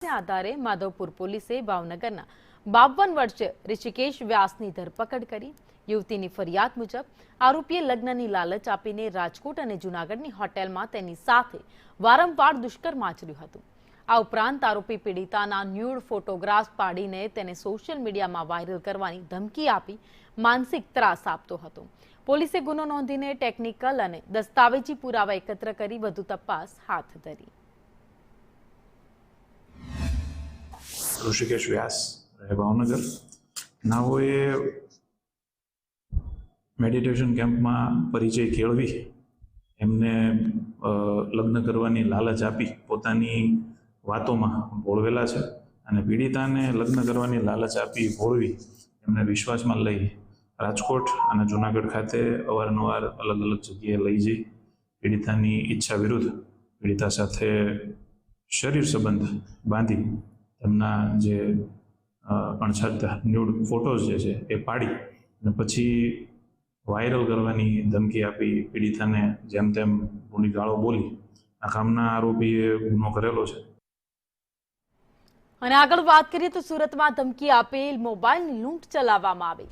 આધારે માધવપુર પોલીસે ભાવનગરના 52 વર્ષીય ઋષિકેશ વ્યાસની ધરપકડ કરી। યુવતીની ફરિયાદ મુજબ આરોપીએ લગ્નની લાલચ આપીને રાજકોટ અને જૂનાગઢની હોટેલમાં તેની સાથે વારંવાર દુષ્કર્મ આચર્યું હતું। આ ઉપરાંત આરોપી પીડિતાના ન્યૂડ ફોટોગ્રાફ્સ પાડીને તેને સોશિયલ મીડિયામાં વાયરલ કરવાની ધમકી આપી માનસિક ત્રાસ આપતો હતો। પોલીસે ગુનો નોંધીને ટેકનિકલ અને દસ્તાવેજી પુરાવા એકત્ર કરી વધુ તપાસ હાથ ધરી। ऋषिकेश व्यास रहे भावनगर नाओए मेडिटेशन केम्प में परिचय केळवी एमने लग्न करवानी लालच आपी पोतानी वातों में भोळवेला छे अने पीड़िताने लग्न करवानी लालच आपी भोळवी एमने विश्वास में लई राजकोट अने जूनागढ़ खाते अवारनवार अलग अलग जग्याए लई जई पीड़ितानी इच्छा विरुद्ध पीड़िता साथे शरीर संबंध बांधी તેમના જે અણછાતા ન્યૂડ ફોટોઝ જે છે એ પાડી અને પછી વાયરલ કરવાની ધમકી આપી પીડિતાને જેમ તેમ ભૂલી ગાળો બોલી આ કામના આરોપીએ ગુનો કરેલો છે। અને આગળ વાત કરીએ તો સુરતમાં ધમકી આપેલ મોબાઈલની લૂંટ ચલાવવામાં આવી।